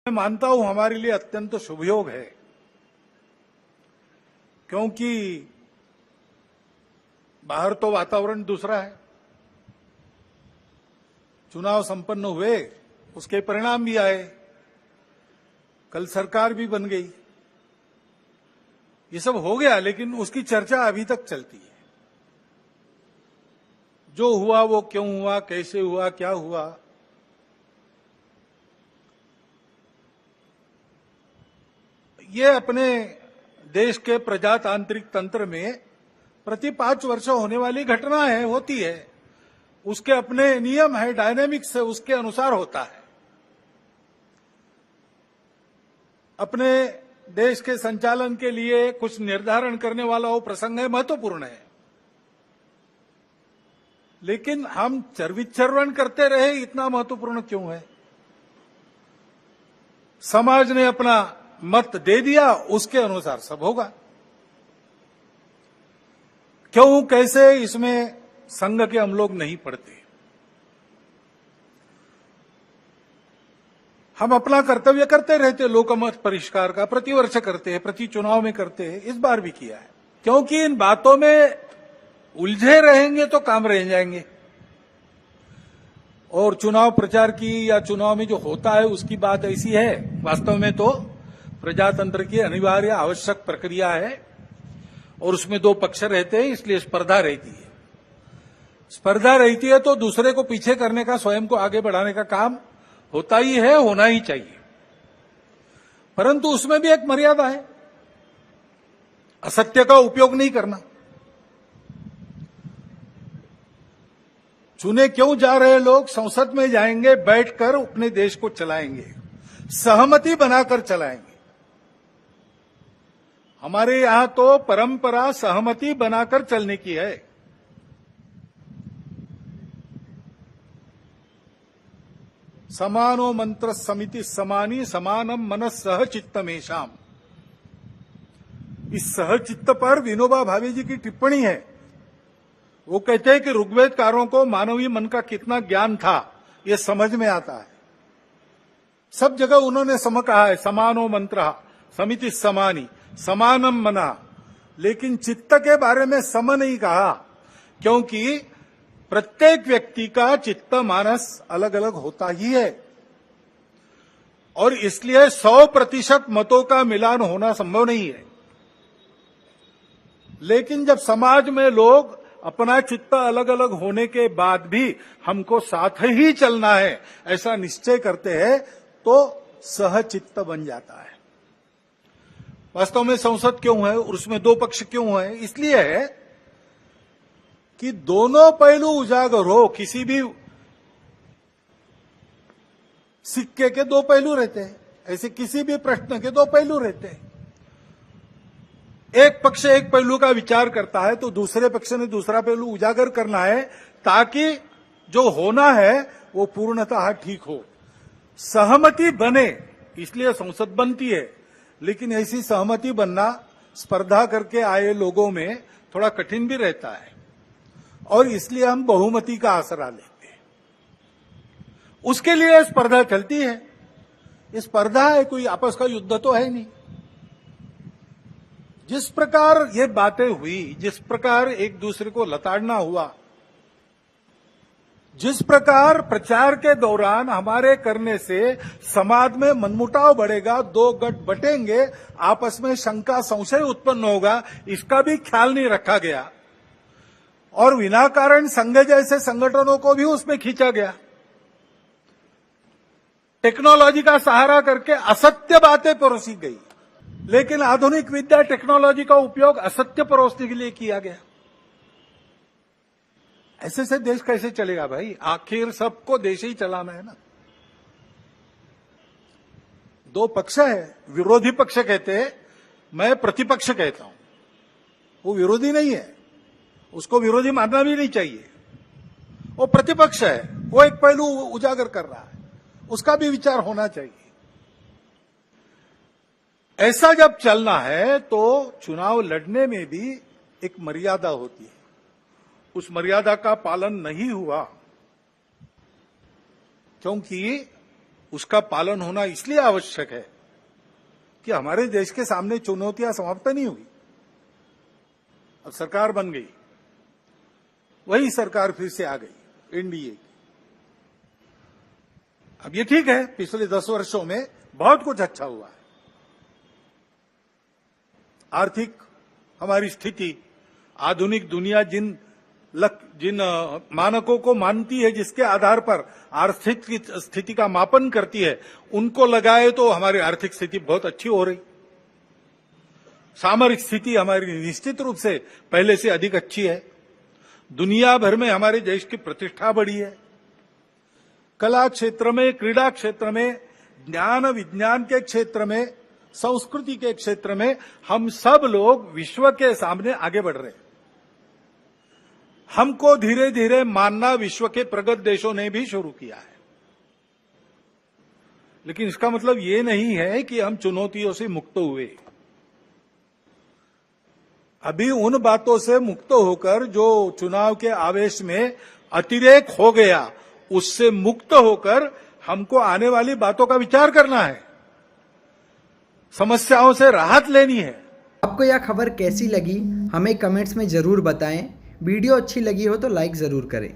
मैं मानता हूं हमारे लिए अत्यंत शुभयोग है, क्योंकि बाहर तो वातावरण दूसरा है। चुनाव संपन्न हुए, उसके परिणाम भी आए, कल सरकार भी बन गई, ये सब हो गया, लेकिन उसकी चर्चा अभी तक चलती है। जो हुआ वो क्यों हुआ, कैसे हुआ, क्या हुआ, ये अपने देश के प्रजातांत्रिक तंत्र में प्रति 5 वर्ष होने वाली घटना है, होती है। उसके अपने नियम है, डायनेमिक्स है, उसके अनुसार होता है। अपने देश के संचालन के लिए कुछ निर्धारण करने वाला वो प्रसंग है, महत्वपूर्ण है। लेकिन हम चर्विचर्वण करते रहे, इतना महत्वपूर्ण क्यों है? समाज ने अपना मत दे दिया, उसके अनुसार सब होगा। क्यों, कैसे, इसमें संघ के हम लोग नहीं पढ़ते। हम अपना कर्तव्य करते रहते, लोकमत परिष्कार का प्रतिवर्ष करते हैं, प्रति चुनाव में करते हैं, इस बार भी किया है। क्योंकि इन बातों में उलझे रहेंगे तो काम रह जाएंगे। और चुनाव प्रचार की या चुनाव में जो होता है उसकी बात ऐसी है, वास्तव में तो प्रजातंत्र की अनिवार्य आवश्यक प्रक्रिया है और उसमें 2 पक्ष रहते हैं, इसलिए स्पर्धा रहती है। स्पर्धा रहती है तो दूसरे को पीछे करने का, स्वयं को आगे बढ़ाने का काम होता ही है, होना ही चाहिए। परंतु उसमें भी एक मर्यादा है, असत्य का उपयोग नहीं करना। चुने क्यों जा रहे लोग? संसद में जाएंगे, बैठकर अपने देश को चलाएंगे, सहमति बनाकर चलाएंगे। हमारे यहां तो परंपरा सहमति बनाकर चलने की है। समानो मंत्र समिति समानी समानम मनस सह चित्तमेशाम। इस सहचित्त पर विनोबा भावे जी की टिप्पणी है। वो कहते हैं कि ऋग्वेदकारों को मानवीय मन का कितना ज्ञान था, ये समझ में आता है। सब जगह उन्होंने कहा है, समानो मंत्र समिति समानी समानम मना, लेकिन चित्त के बारे में सम नहीं कहा, क्योंकि प्रत्येक व्यक्ति का चित्त मानस अलग अलग होता ही है और इसलिए 100% मतों का मिलान होना संभव नहीं है। लेकिन जब समाज में लोग अपना चित्त अलग अलग होने के बाद भी हमको साथ ही चलना है ऐसा निश्चय करते हैं, तो सहचित्त बन जाता है। वास्तव में संसद क्यों है और उसमें 2 पक्ष क्यों है? इसलिए है कि दोनों पहलू उजागर हो। किसी भी सिक्के के 2 पहलू रहते हैं, ऐसे किसी भी प्रश्न के 2 पहलू रहते हैं। एक पक्ष एक पहलू का विचार करता है तो दूसरे पक्ष ने दूसरा पहलू उजागर करना है, ताकि जो होना है वो पूर्णतः ठीक हो, सहमति बने। इसलिए संसद बनती है। लेकिन ऐसी सहमति बनना स्पर्धा करके आए लोगों में थोड़ा कठिन भी रहता है और इसलिए हम बहुमति का आसरा लेते हैं। उसके लिए स्पर्धा चलती है। ये स्पर्धा है, कोई आपस का युद्ध तो है नहीं। जिस प्रकार ये बातें हुई, जिस प्रकार एक दूसरे को लताड़ना हुआ, जिस प्रकार प्रचार के दौरान हमारे करने से समाज में मनमुटाव बढ़ेगा, 2 गठ बटेंगे, आपस में शंका संशय उत्पन्न होगा, इसका भी ख्याल नहीं रखा गया और विनाकारण संघ जैसे संगठनों को भी उसमें खींचा गया। टेक्नोलॉजी का सहारा करके असत्य बातें परोसी गई, लेकिन आधुनिक विद्या टेक्नोलॉजी का उपयोग असत्य परोसने के लिए किया गया। ऐसे से देश कैसे चलेगा भाई? आखिर सबको देश ही चलाना है ना। 2 पक्ष है, विरोधी पक्ष कहते हैं, मैं प्रतिपक्ष कहता हूं। वो विरोधी नहीं है, उसको विरोधी मानना भी नहीं चाहिए। वो प्रतिपक्ष है, वो एक पहलू उजागर कर रहा है, उसका भी विचार होना चाहिए। ऐसा जब चलना है तो चुनाव लड़ने में भी एक मर्यादा होती है। उस मर्यादा का पालन नहीं हुआ, क्योंकि उसका पालन होना इसलिए आवश्यक है कि हमारे देश के सामने चुनौतियां समाप्त नहीं हुई। अब सरकार बन गई, वही सरकार फिर से आ गई एनडीए की। अब ये ठीक है, पिछले 10 वर्षों में बहुत कुछ अच्छा हुआ है। आर्थिक हमारी स्थिति, आधुनिक दुनिया जिन मानकों को मानती है, जिसके आधार पर आर्थिक स्थिति का मापन करती है, उनको लगाए तो हमारी आर्थिक स्थिति बहुत अच्छी हो रही। सामरिक स्थिति हमारी निश्चित रूप से पहले से अधिक अच्छी है। दुनिया भर में हमारे देश की प्रतिष्ठा बढ़ी है। कला क्षेत्र में, क्रीड़ा क्षेत्र में, ज्ञान विज्ञान के क्षेत्र में, संस्कृति के क्षेत्र में हम सब लोग विश्व के सामने आगे बढ़ रहे हैं। हमको धीरे धीरे मानना विश्व के प्रगत देशों ने भी शुरू किया है। लेकिन इसका मतलब ये नहीं है कि हम चुनौतियों से मुक्त हुए। अभी उन बातों से मुक्त होकर जो चुनाव के आवेश में अतिरेक हो गया, उससे मुक्त होकर हमको आने वाली बातों का विचार करना है, समस्याओं से राहत लेनी है। आपको यह खबर कैसी लगी हमें कमेंट्स में जरूर बताएं। वीडियो अच्छी लगी हो तो लाइक जरूर करें।